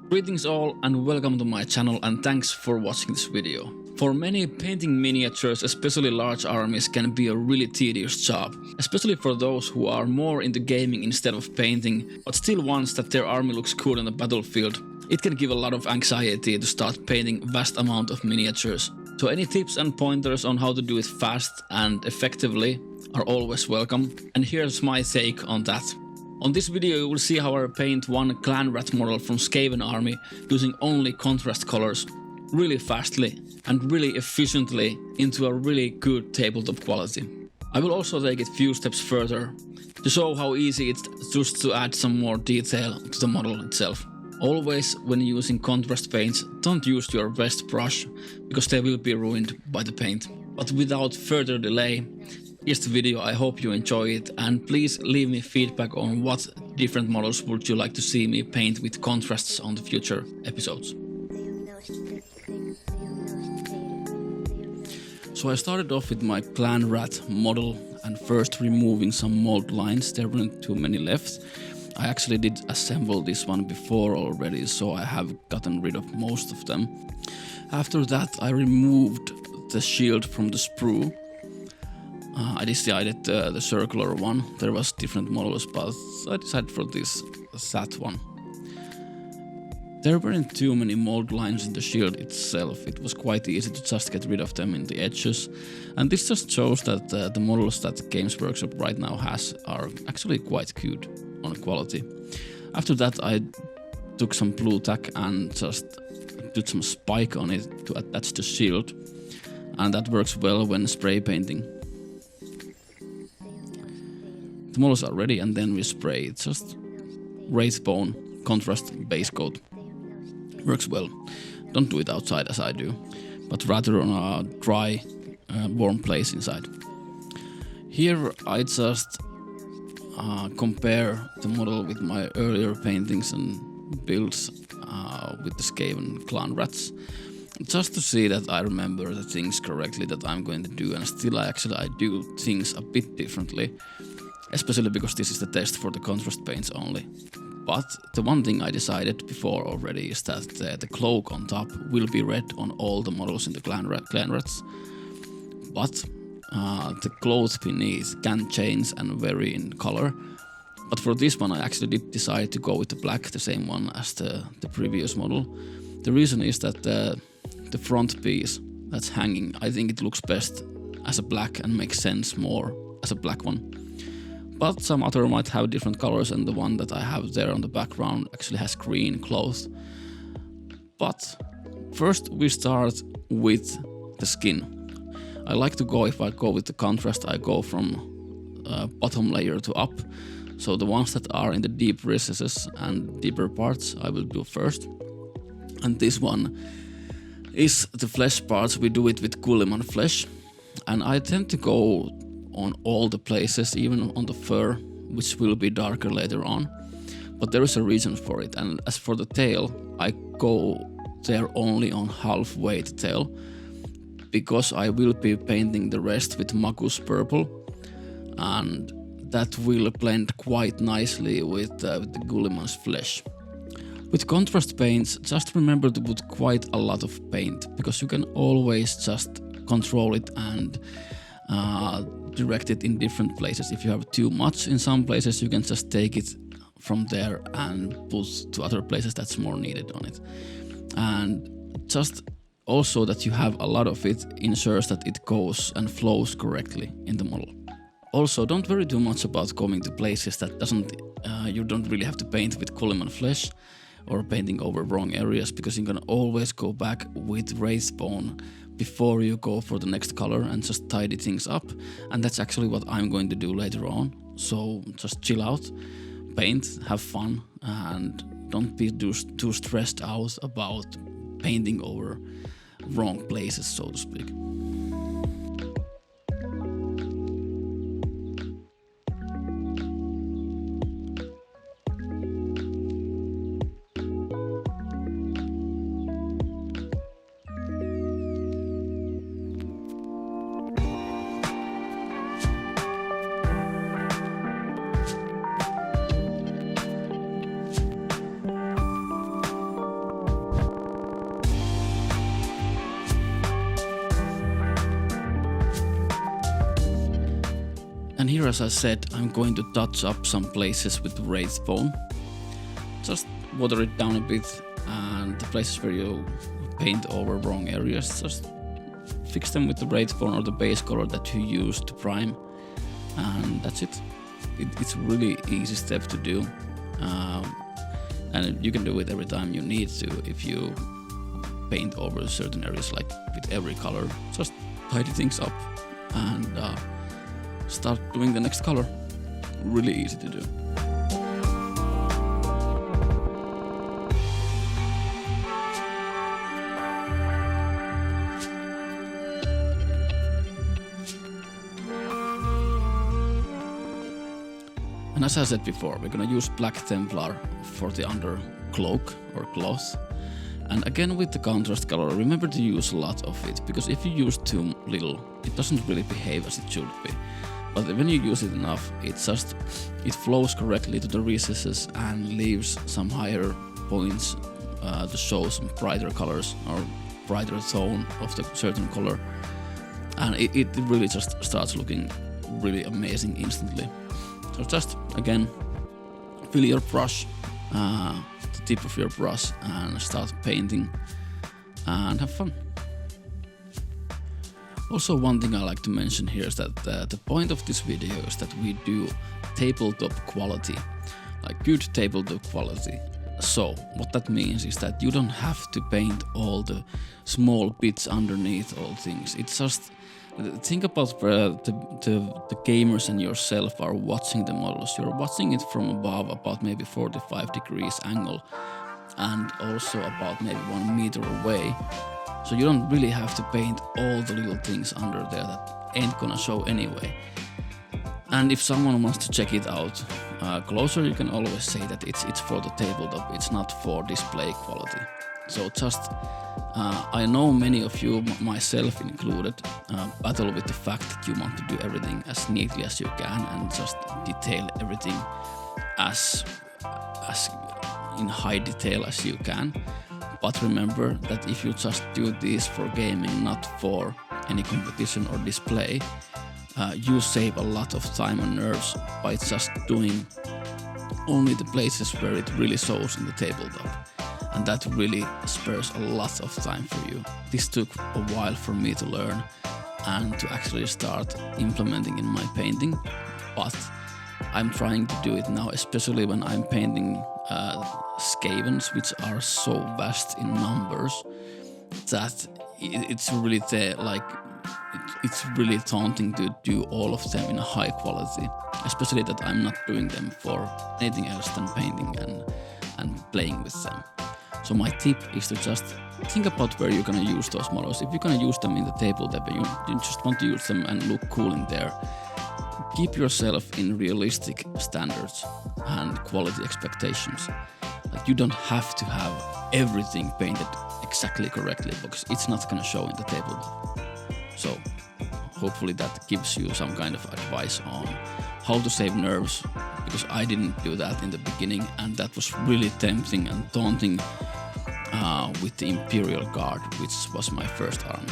Greetings all and welcome to my channel and thanks for watching this video. For many, painting miniatures, especially large armies, can be a really tedious job, especially for those who are more into gaming instead of painting, but still wants that their army looks cool on the battlefield. It can give a lot of anxiety to start painting vast amount of miniatures. So any tips and pointers on how to do it fast and effectively are always welcome, and here's my take on that. On this video you will see how I paint one Clanrat model from Skaven army using only contrast colors, really fastly and really efficiently into a really good tabletop quality. I will also take it few steps further to show how easy it's just to add some more detail to the model itself. Always when using contrast paints, don't use your best brush because they will be ruined by the paint. But without further delay, here's the video. I hope you enjoy it, and please leave me feedback on what different models would you like to see me paint with contrasts on the future episodes. So I started off with my Clanrat model and first removing some mold lines. There weren't too many left. I actually did assemble this one before already, so I have gotten rid of most of them. After that I removed the shield from the sprue. I decided the circular one. There was different models, but I decided for this SAT one. There weren't too many mold lines in the shield itself. It was quite easy to just get rid of them in the edges. And this just shows that the models that Games Workshop right now has are actually quite good on quality. After that I took some blue tack and just did some spike on it to attach the shield. And that works well when spray painting. The models are ready and then we spray. It's just wraith bone contrast base coat. Works well. Don't do it outside as I do, but rather on a dry, warm place inside. Here I just compare the model with my earlier paintings and builds with the Skaven Clanrats, just to see that I remember the things correctly that I'm going to do, and still I do things a bit differently. Especially because this is the test for the contrast paints only. But the one thing I decided before already is that the cloak on top will be red on all the models in the Clanrats. But the clothes beneath can change and vary in color. But for this one I actually did decide to go with the black, the same one as the previous model. The reason is that the front piece that's hanging, I think it looks best as a black and makes sense more as a black one. But some other might have different colors, and the one that I have there on the background actually has green clothes. But first we start with the skin. I like to go, if I go with the contrast, I go from bottom layer to up. So the ones that are in the deep recesses and deeper parts I will do first. And this one is the flesh parts. We do it with Gulliman flesh. And I tend to go on all the places, even on the fur, which will be darker later on. But there is a reason for it. And as for the tail, I go there only on halfway the tail, because I will be painting the rest with Magus purple, and that will blend quite nicely with the Gulliman's flesh. With contrast paints, just remember to put quite a lot of paint, because you can always just control it and direct it in different places. If you have too much in some places, you can just take it from there and put to other places that's more needed on it. And just also that you have a lot of it ensures that it goes and flows correctly in the model. Also, don't worry too much about going to places that you don't really have to paint with Gulliman flesh or painting over wrong areas, because you can always go back with wraith bone before you go for the next color and just tidy things up. And that's actually what I'm going to do later on. So just chill out, paint, have fun, and don't be too stressed out about painting over wrong places, so to speak. here, as I said, I'm going to touch up some places with Wraith Bone. Just water it down a bit, and the places where you paint over wrong areas, just fix them with the Wraith Bone or the base color that you use to prime, and that's it. It's a really easy step to do, and you can do it every time you need to. If you paint over certain areas, like with every color, just tidy things up and start doing the next color. Really easy to do. And as I said before, we're gonna use Black Templar for the under cloak or cloth. And again with the contrast color, remember to use a lot of it, because if you use too little, it doesn't really behave as it should be. But when you use it enough, it flows correctly to the recesses and leaves some higher points to show some brighter colors or brighter tone of the certain color. And it really just starts looking really amazing instantly. So just, again, fill your brush, the tip of your brush, and start painting and have fun. Also, one thing I like to mention here is that the point of this video is that we do tabletop quality, like good tabletop quality. So what that means is that you don't have to paint all the small bits underneath all things. It's just, think about the gamers and yourself are watching the models. You're watching it from above, about maybe 45 degrees angle, and also about maybe 1 meter away. So you don't really have to paint all the little things under there that ain't gonna show anyway. And if someone wants to check it out closer, you can always say that it's for the tabletop, it's not for display quality. So just, I know many of you, myself included, battle with the fact that you want to do everything as neatly as you can and just detail everything as in high detail as you can. But remember that if you just do this for gaming, not for any competition or display, you save a lot of time and nerves by just doing only the places where it really shows in the tabletop. And that really spares a lot of time for you. This took a while for me to learn and to actually start implementing in my painting, but I'm trying to do it now, especially when I'm painting Skavens, which are so vast in numbers that it's really it's really daunting to do all of them in a high quality, especially that I'm not doing them for anything else than painting and playing with them. So my tip is to just think about where you're gonna use those models. If you're gonna use them in the tabletop, you just want to use them and look cool in there, keep yourself in realistic standards and quality expectations. Like, you don't have to have everything painted exactly correctly, because it's not gonna show in the tabletop. So hopefully that gives you some kind of advice on how to save nerves, because I didn't do that in the beginning, and that was really tempting and daunting with the Imperial Guard, which was my first army.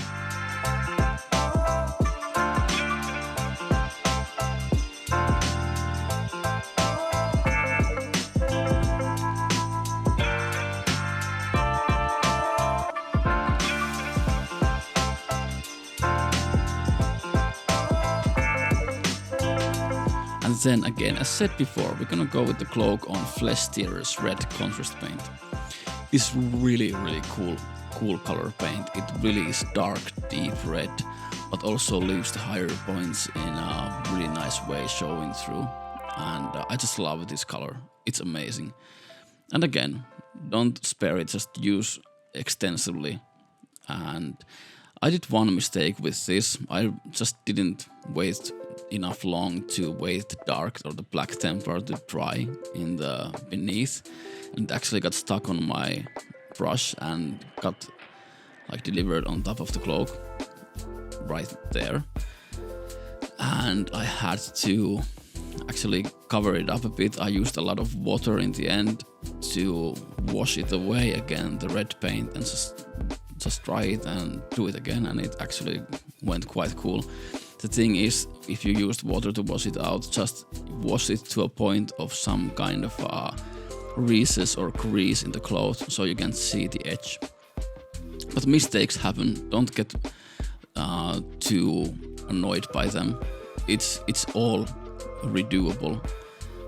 And then again, as said before, we're gonna go with the cloak on Flesh Tearer's red contrast paint. It's really cool color paint. It really is dark, deep red, but also leaves the higher points in a really nice way showing through. And I just love this color. It's amazing. And again, don't spare it, just use extensively. And I did one mistake with this. I just didn't wait enough long to wait the dark or the Black Templar to dry in the beneath, and it actually got stuck on my brush and got like delivered on top of the cloak right there, and I had to actually cover it up a bit. I used a lot of water in the end to wash it away again, the red paint, and just dry it and do it again, and it actually went quite cool. the thing is, if you used water to wash it out, just wash it to a point of some kind of recess or crease in the cloth so you can see the edge. But mistakes happen, don't get too annoyed by them. It's all redoable.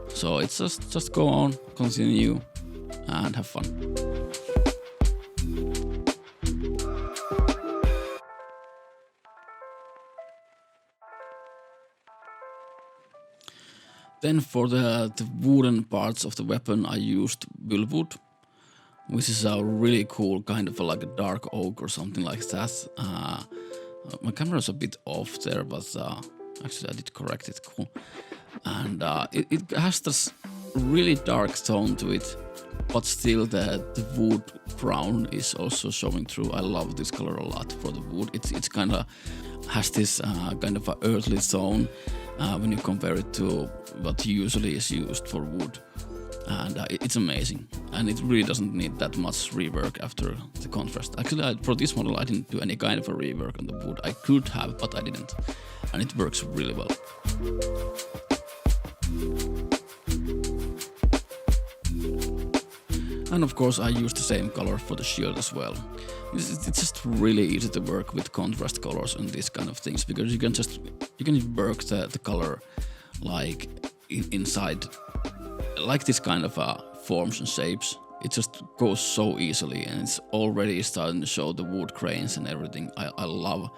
So it's just go on, continue, and have fun. Then for the wooden parts of the weapon, I used wood, which is a really cool kind of like a dark oak or something like that. My camera's a bit off there, but actually I did correct it, cool. And it has this really dark tone to it, but still the wood brown is also showing through. I love this color a lot for the wood. It's kind of has this kind of a earthly tone when you compare it to what usually is used for wood. And it's amazing, and it really doesn't need that much rework after the contrast. Actually, for this model I didn't do any kind of a rework on the wood. I could have, but I didn't, and it works really well. And of course I used the same color for the shield as well. It's just really easy to work with contrast colors and these kind of things, because you can work the color like inside like this kind of forms and shapes. It just goes so easily, and it's already starting to show the wood grains and everything. I love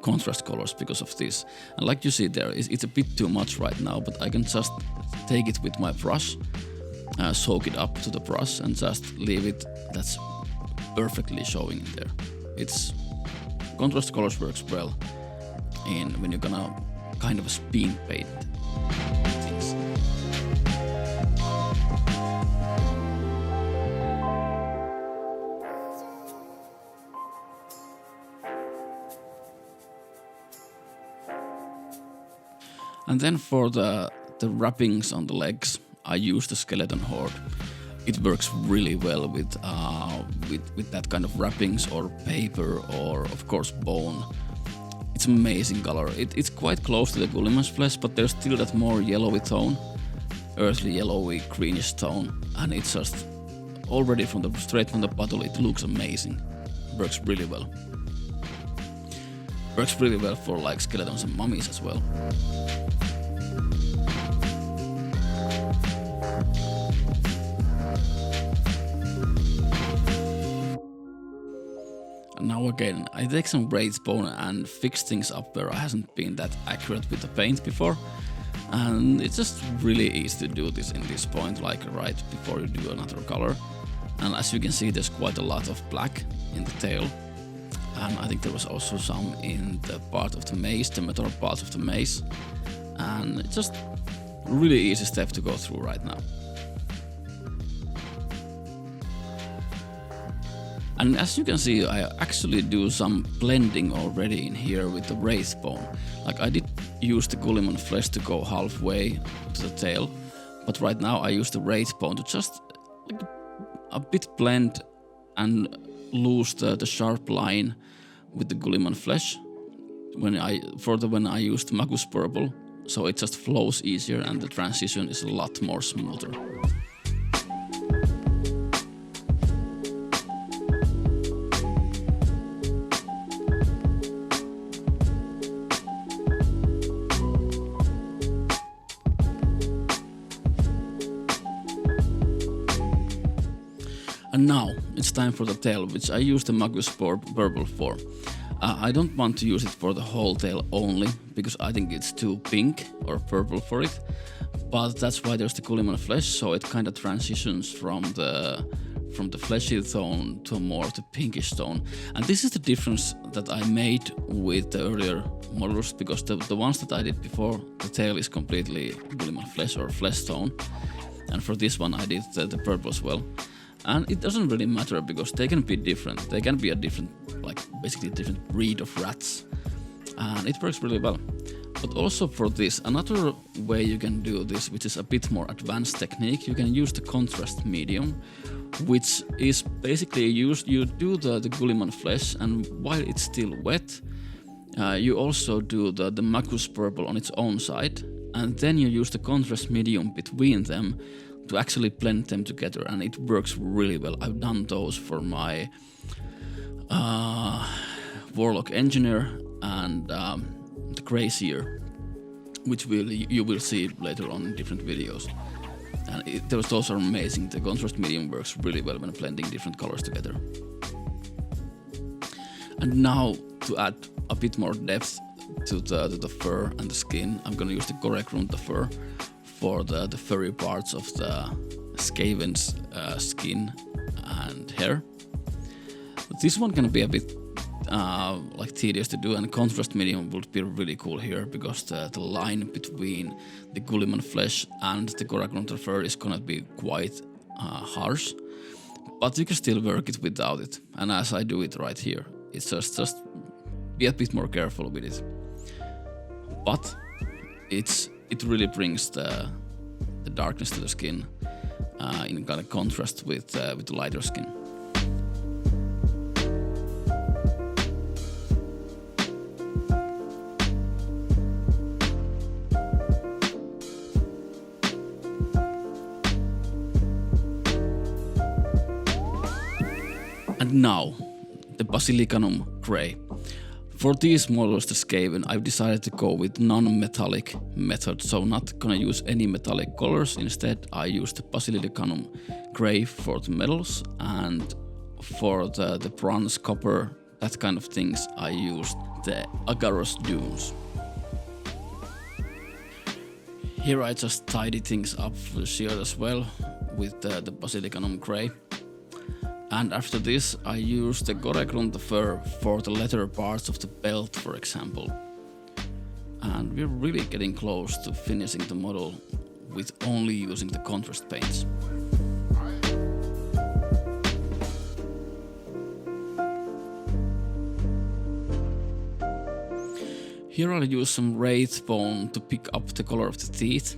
contrast colors because of this. And like you see there, it's a bit too much right now, but I can just take it with my brush, soak it up to the brush, and just leave it. That's perfectly showing in there. Contrast colors works well when you're gonna kind of spin paint things. And then for the wrappings on the legs, I use the skeleton horde. It works really well with that kind of wrappings or paper or of course bone. It's amazing color. It's quite close to the Gulliman's flesh, but there's still that more yellowy tone, earthly yellowy greenish tone, and it's just already straight from the bottle. It looks amazing. Works really well. Works really well for like skeletons and mummies as well. Now again, I take some wraith bone and fix things up where I hasn't been that accurate with the paint before, and it's just really easy to do this in this point, like right before you do another color. And as you can see, there's quite a lot of black in the tail, and I think there was also some in the part of the mace, the metal part of the mace, and it's just really easy step to go through right now. And as you can see, I actually do some blending already in here with the wraith bone. Like I did use the Gulliman flesh to go halfway to the tail, but right now I use the wraith bone to just like a bit blend and lose the sharp line with the Gulliman flesh when I used Magus purple, so it just flows easier and the transition is a lot more smoother. And now it's time for the tail, which I use the Magus purple for. I don't want to use it for the whole tail only, because I think it's too pink or purple for it. But that's why there's the Gulliman flesh, so it kind of transitions from the fleshy tone to more of the pinkish tone. And this is the difference that I made with the earlier models, because the ones that I did before, the tail is completely Gulliman flesh or flesh tone. And for this one I did the purple as well. And it doesn't really matter because they can be different. They can be a different, like basically a different breed of rats. And it works really well. But also for this, another way you can do this, which is a bit more advanced technique, you can use the contrast medium, which is basically you do the Gulliman flesh, and while it's still wet, you also do the Magus purple on its own side, and then you use the contrast medium between them to actually blend them together, and it works really well. I've done those for my Warlock Engineer and the Grazier, which you will see later on in different videos. And those are amazing. The contrast medium works really well when blending different colors together. And now, to add a bit more depth to the fur and the skin, I'm gonna use the Koregrunta fur for the furry parts of the Skaven's skin and hair. This one can be a bit like tedious to do, and contrast medium would be really cool here because the line between the Gulliman flesh and the Koregrunta fur is gonna be quite harsh, but you can still work it without it. And as I do it right here, it's just be a bit more careful with it. But it really brings the darkness to the skin in kind of contrast with the lighter skin. And now, the Basilicanum Grey. For these models, the Skaven, I've decided to go with non-metallic method, so not gonna use any metallic colors. Instead, I use the Basilicanum Grey for the metals, and for the bronze, copper, that kind of things, I used the Agaros Dunes. Here I just tidy things up for the shield as well with the Basilicanum Grey. And after this, I use the Koregrunta fur for the leather parts of the belt, for example. And we're really getting close to finishing the model with only using the contrast paints. Here I'll use some wraith bone to pick up the color of the teeth,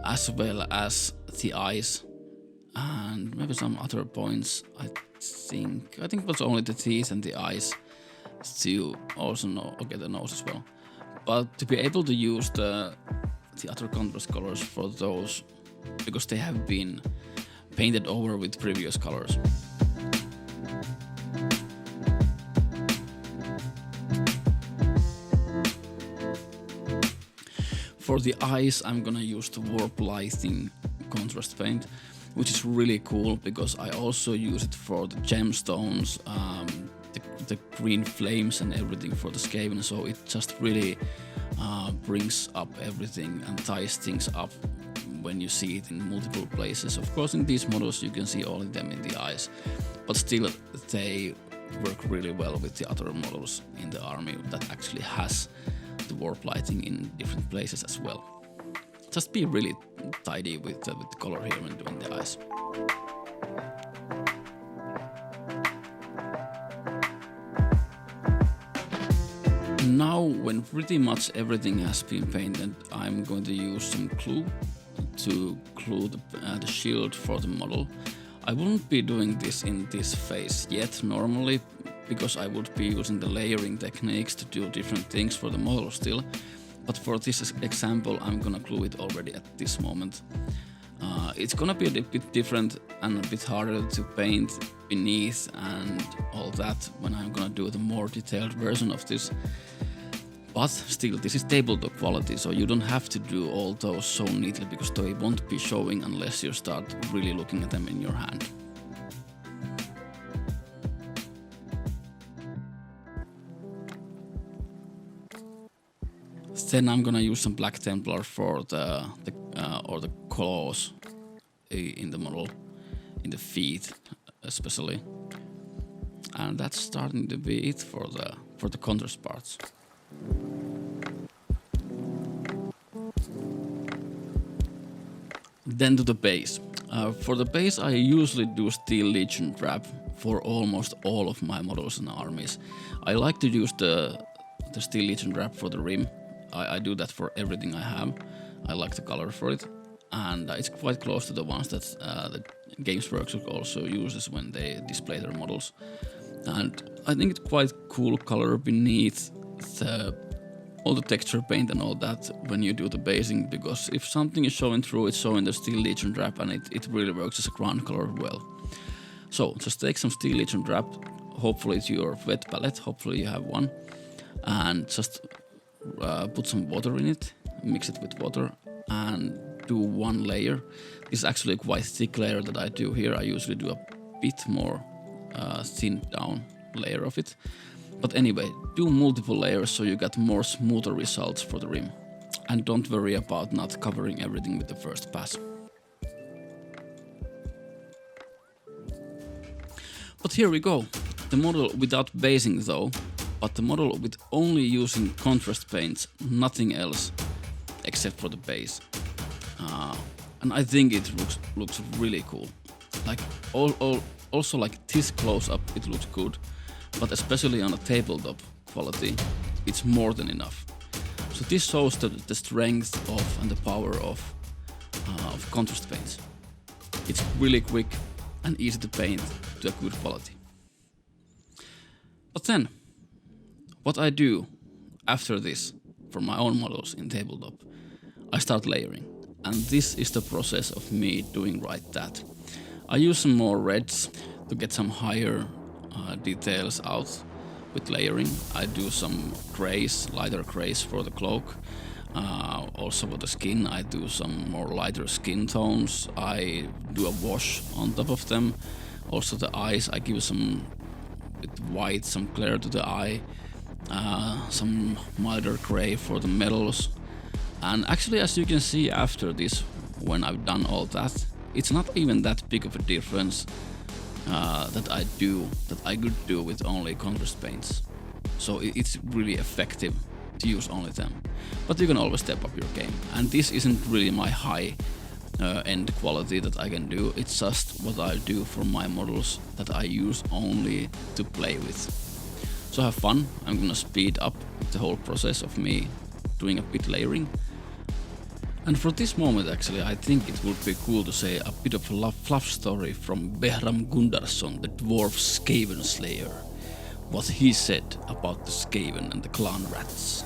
as well as the eyes. And maybe some other points. I think it was only the teeth and the eyes to also get the nose as well. But to be able to use the other contrast colors for those, because they have been painted over with previous colors. For the eyes, I'm gonna use the Warp Lighting contrast paint, which is really cool because I also use it for the gemstones, the green flames and everything for the Skaven, so it just really brings up everything and ties things up when you see it in multiple places. Of course, in these models you can see all of them in the eyes, but still they work really well with the other models in the army that actually has the warp lighting in different places as well. Just be really tidy with the color here when doing the eyes. Now, when pretty much everything has been painted, I'm going to use some glue to glue the shield for the model. I wouldn't be doing this in this phase yet normally, because I would be using the layering techniques to do different things for the model still. But for this example, I'm gonna glue it already at this moment. It's gonna be a bit different and a bit harder to paint beneath and all that when I'm gonna do the more detailed version of this. But still, this is tabletop quality, so you don't have to do all those so neatly because they won't be showing unless you start really looking at them in your hand. Then I'm gonna use some Black Templar for the claws in the model, in the feet especially, and that's starting to be it for the contrast parts. Then to the base. For the base, I usually do Steel Legion wrap for almost all of my models and armies. I like to use the Steel Legion wrap for the rim. I do that for everything I have. I like the color for it, and it's quite close to the ones that the Games Workshop also uses when they display their models. And I think it's quite cool color beneath all the texture paint and all that when you do the basing, because if something is showing through, it's showing the Steel Legion drap, and it really works as a ground color well. So just take some Steel Legion drap, hopefully it's your wet palette, hopefully you have one, and just put some water in it, mix it with water, and do one layer. This is actually a quite thick layer that I do here. I usually do a bit more thin down layer of it. But anyway, do multiple layers so you get more smoother results for the rim. And don't worry about not covering everything with the first pass. But here we go. The model without basing though, but the model with only using contrast paints, nothing else except for the base. And I think it looks really cool. Like also like this close up, it looks good. But especially on a tabletop quality, it's more than enough. So this shows the strength of and the power of contrast paints. It's really quick and easy to paint to a good quality. But then, what I do after this for my own models in tabletop, I start layering. And this is the process of me doing right that. I use some more reds to get some higher details out with layering. I do some grays, lighter grays for the cloak. Also for the skin, I do some more lighter skin tones. I do a wash on top of them. Also the eyes, I give some with white, some glare to the eye. Some milder gray for the metals. And actually, as you can see after this, when I've done all that, it's not even that big of a difference that I could do with only contrast paints. So it's really effective to use only them. But you can always step up your game. And this isn't really my high end quality that I can do. It's just what I do for my models that I use only to play with. So have fun. I'm gonna speed up the whole process of me doing a bit layering. And for this moment actually, I think it would be cool to say a bit of a fluff story from Behram Gundarsson, the dwarf Skaven Slayer. What he said about the Skaven and the Clanrats.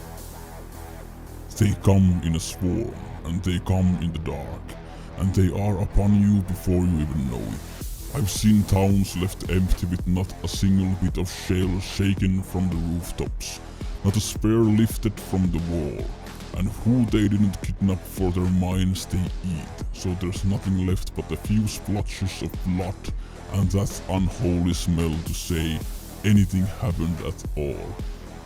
They come in a swarm, and they come in the dark, and they are upon you before you even know it. I've seen towns left empty with not a single bit of shale shaken from the rooftops, not a spear lifted from the wall. And who they didn't kidnap for their mines they eat, so there's nothing left but a few splotches of blood and that unholy smell to say anything happened at all.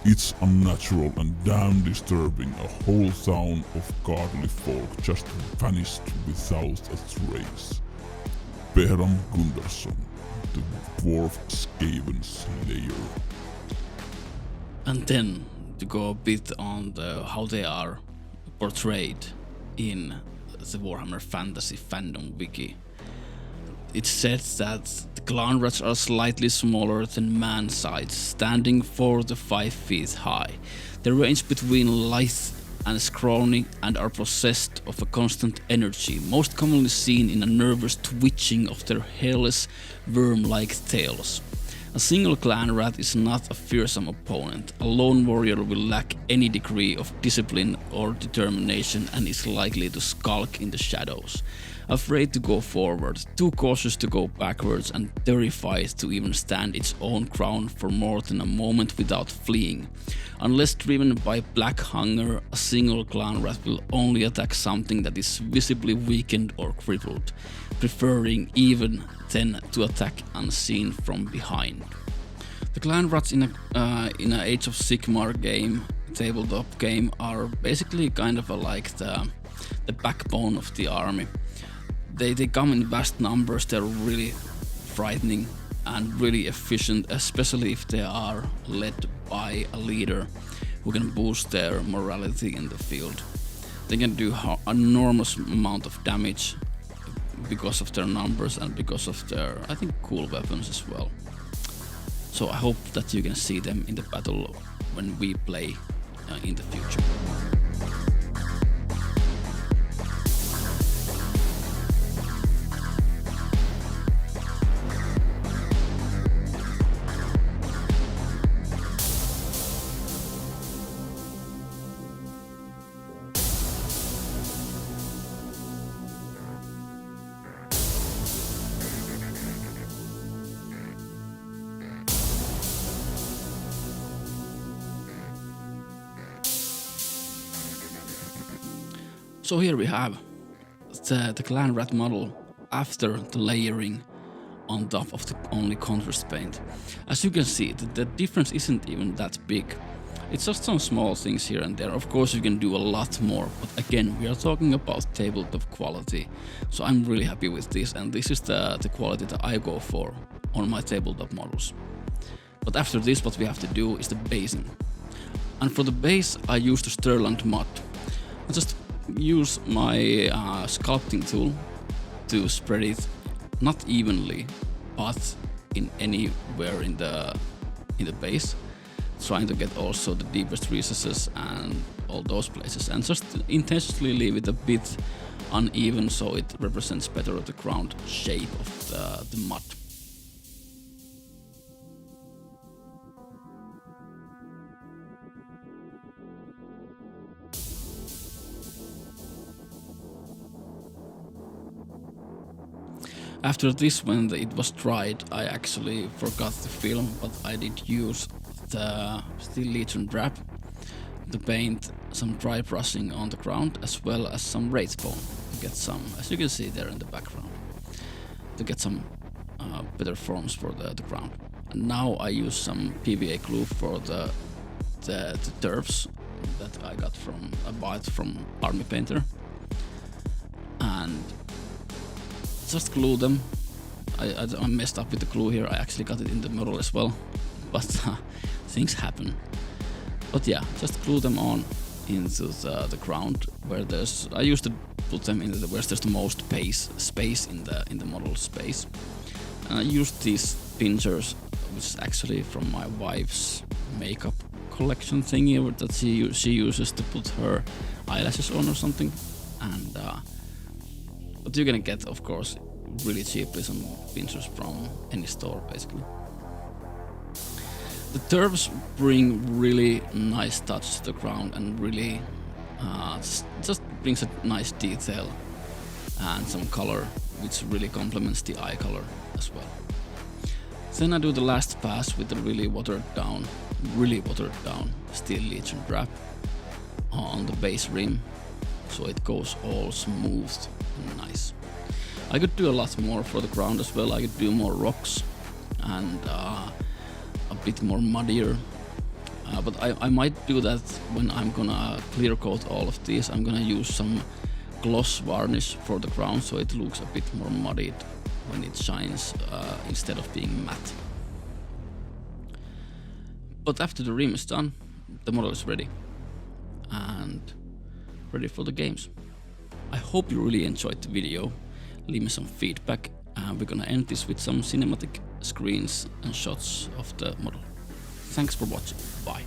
It's unnatural and damn disturbing, a whole town of godly folk just vanished without a trace. Behram Gundarsson, the dwarf Skaven Slayer. And then to go a bit on how they are portrayed in the Warhammer Fantasy fandom wiki. It says that the Clanrats are slightly smaller than man-sized, standing 4 to 5 feet high. They range between lithe and scrawny and are possessed of a constant energy, most commonly seen in a nervous twitching of their hairless, worm-like tails. A single Clanrat is not a fearsome opponent. A lone warrior will lack any degree of discipline or determination and is likely to skulk in the shadows. Afraid to go forward, too cautious to go backwards, and terrified to even stand its own ground for more than a moment without fleeing. Unless driven by black hunger, a single Clanrat will only attack something that is visibly weakened or crippled, preferring even then to attack unseen from behind. The Clanrats in a Age of Sigmar game, tabletop game, are basically kind of like the backbone of the army. They come in vast numbers. They're really frightening and really efficient, especially if they are led by a leader who can boost their morality in the field. They can do an enormous amount of damage because of their numbers and because of their, I think, cool weapons as well. So I hope that you can see them in the battle when we play in the future. So here we have the Clanrat model after the layering on top of the only contrast paint. As you can see, the difference isn't even that big. It's just some small things here and there. Of course you can do a lot more, but again we are talking about tabletop quality. So I'm really happy with this, and this is the quality that I go for on my tabletop models. But after this, what we have to do is the basing. And for the base I use the Sterland mud. I just use my sculpting tool to spread it not evenly, but in anywhere in the base, trying to get also the deepest recesses and all those places, and just intentionally leave it a bit uneven so it represents better the ground shape of the mud. After this, when it was dried, I actually forgot to film, but I did use the Steel Legion wrap to paint some dry brushing on the ground, as well as some Wraithbone to get some, as you can see there in the background, to get some better forms for the ground. And now I use some PVA glue for the turfs that I bought from Army Painter, and just glue them. I messed up with the glue here. I actually got it in the model as well, but things happen. But yeah, just glue them on into the ground where there's. I used to put them in where there's the most space in the model space. And I used these pincers, which is actually from my wife's makeup collection thingy that she uses to put her eyelashes on or something, and. But you're gonna get, of course, really cheaply some pincers from any store, basically. The turfs bring really nice touch to the ground and really just brings a nice detail and some color, which really complements the eye color as well. Then I do the last pass with the really watered down Steel Legion wrap on the base rim, so it goes all smooth and nice. I could do a lot more for the ground as well. I could do more rocks and a bit more muddier, but I might do that when I'm gonna clear coat all of these. I'm gonna use some gloss varnish for the ground so it looks a bit more muddied when it shines instead of being matte. But after the rim is done, the model is ready and ready for the games. I hope you really enjoyed the video. Leave me some feedback, and we're gonna end this with some cinematic screens and shots of the model. Thanks for watching. Bye.